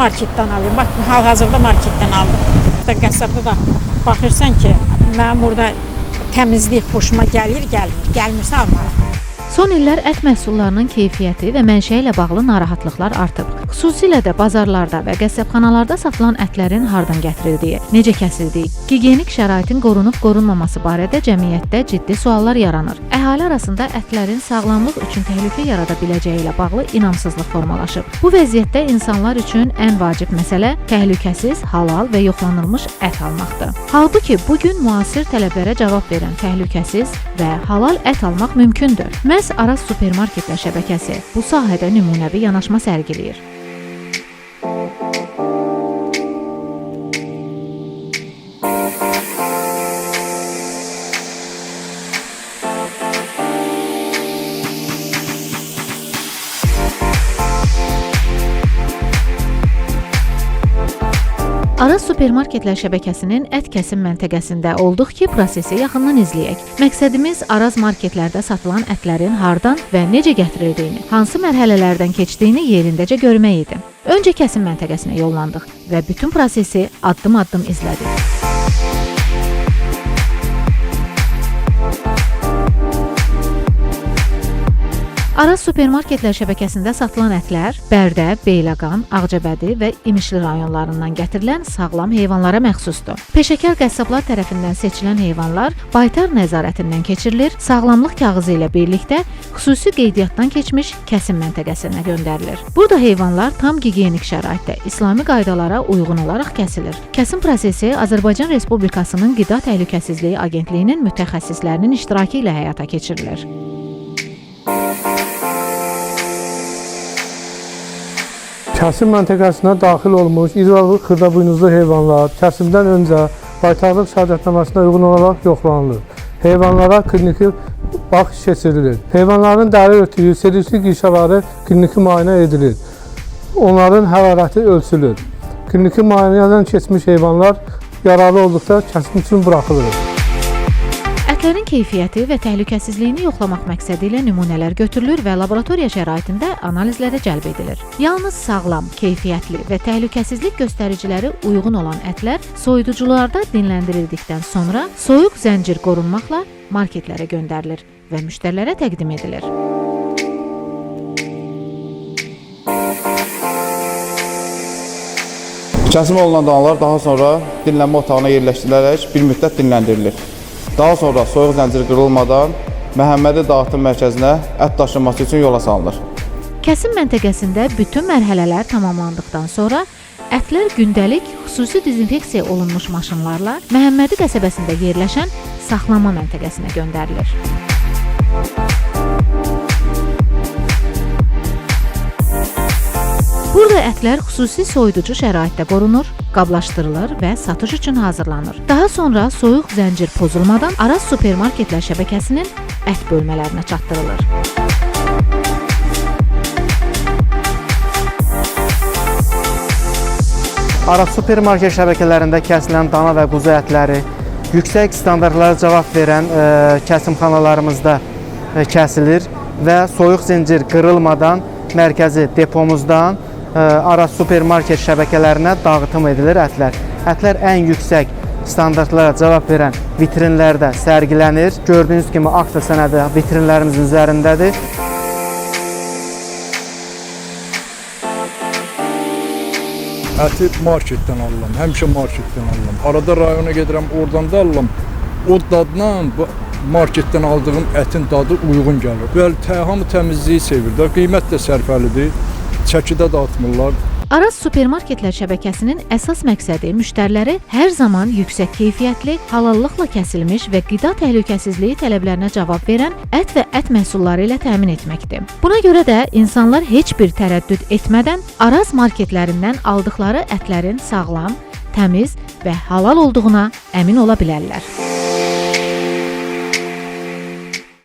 marketdən alıyorum. Bax, hal-hazırda marketdən aldım. Qəssabda da baxırsan ki, mənim burada təmizlik xoşuma gəlmir, gəlmirsə almaram. Son illər ət məhsullarının keyfiyyəti və mənşəyi ilə bağlı narahatlıqlar artıb. Xüsusilə də bazarlarda və qəssabxanalarda satılan ətlərin hardan gətirildiyi, necə kəsildiyi, gigiyenik şəraitin qorunub-qorunmaması barədə cəmiyyətdə ciddi suallar yaranır. Əhali arasında ətlərin sağlamlıq üçün təhlükə yarada biləcəyi ilə bağlı inamsızlıq formalaşıb. Bu vəziyyətdə insanlar üçün ən vacib məsələ təhlükəsiz, halal və yoxlanılmış ət almaqdır. Halbuki bugün müasir tələblərə cavab verən təhlükəsiz və halal ət almaq mümkündür. Araz supermarketlər şəbəkəsi bu sahədə nümunəvi yanaşma sərgiləyir. Araz supermarketlər şəbəkəsinin ət kəsim məntəqəsində olduq ki, prosesi yaxından izləyək. Məqsədimiz Araz marketlərdə satılan ətlərin hardan və necə gətirildiyini, hansı mərhələlərdən keçdiyini yerindəcə görmək idi. Öncə kəsim məntəqəsinə yollandıq və bütün prosesi addım-addım izlədik. Araz supermarketlər şəbəkəsində satılan ətlər Bərdə, Beyləqan, Ağcabədi və İmişli rayonlarından gətirilən sağlam heyvanlara məxsusdur. Peşəkar qəssablar tərəfindən seçilən heyvanlar baytar nəzarətindən keçirilir, sağlamlıq kağızı ilə birlikdə xüsusi qeydiyyatdan keçmiş kəsim məntəqəsinə göndərilir. Burada heyvanlar tam gigiyenik şəraitdə, İslami qaydalara uyğun olaraq kəsilir. Kəsim prosesi Azərbaycan Respublikasının Qida Təhlükəsizliyi Agentliyinin mütəxəssislərinin iştirakı ilə həyata keçirilir. Kəsim məntəqəsinə daxil olmuş iri və xırdabuynuzlu heyvanlar kəsimdən öncə baytarlıq şəhadətnaməsinə uyğun olaraq yoxlanılır. Heyvanlara kliniki baxış keçirilir. Heyvanların dəri örtüyü, servislik işaları kliniki müayinə edilir. Onların hərarəti ölçülür. Kliniki müayinədən keçmiş heyvanlar yaralı olduqda kəsim üçün buraxılır. Ətlərin keyfiyyəti və təhlükəsizliyini yoxlamaq məqsədi ilə nümunələr götürülür və laboratoriya şəraitində analizlərə cəlb edilir. Yalnız sağlam, keyfiyyətli və təhlükəsizlik göstəriciləri uyğun olan ətlər soyuducularda dinləndirildikdən sonra soyuq zəncir qorunmaqla marketlərə göndərilir və müştərilərə təqdim edilir. Kəsim olunan danalar daha sonra dinlənmə otağına yerləşdirilərək bir müddət dinləndirilir. Daha sonra soyuq zəncir qırılmadan Məhəmmədi dağıtım mərkəzinə ət daşınması üçün yola salınır. Kəsim məntəqəsində bütün mərhələlər tamamlandıqdan sonra ətlər gündəlik xüsusi dezinfeksiya olunmuş maşınlarla Məhəmmədi qəsəbəsində yerləşən saxlama məntəqəsinə göndərilir. Burada ətlər xüsusi soyuducu şəraitdə qorunur, qablaşdırılır və satış üçün hazırlanır. Daha sonra soyuq zəncir pozulmadan Araz supermarketlər şəbəkəsinin ət bölmələrinə çatdırılır. Araz supermarket şəbəkələrində kəsilən dana və quzu ətləri yüksək standartlara cavab verən kəsimxanalarımızda kəsilir və soyuq zəncir qırılmadan mərkəzi depomuzdan Araz supermarket şəbəkələrinə dağıtım edilir ətlər. Ətlər ən yüksək standartlara cavab verən vitrinlərdə sərgilənir. Gördüyünüz kimi akta sənədi vitrinlərimizin üzərindədir. Əti marketdən alıram, həmişə marketdən alıram. Arada rayona gedirəm, oradan da alıram. O dadla marketdən aldığım ətin dadı uyğun gəlir. Bəli, hamı təmizliyi sevir də, qiymət də sərfəlidir. Çəkidə dağıtmırlar. Araz supermarketlər şəbəkəsinin əsas məqsədi müştəriləri hər zaman yüksək keyfiyyətli, halallıqla kəsilmiş və qida təhlükəsizliyi tələblərinə cavab verən ət və ət məhsulları ilə təmin etməkdir. Buna görə də insanlar heç bir tərəddüd etmədən Araz marketlərindən aldıqları ətlərin sağlam, təmiz və halal olduğuna əmin ola bilərlər.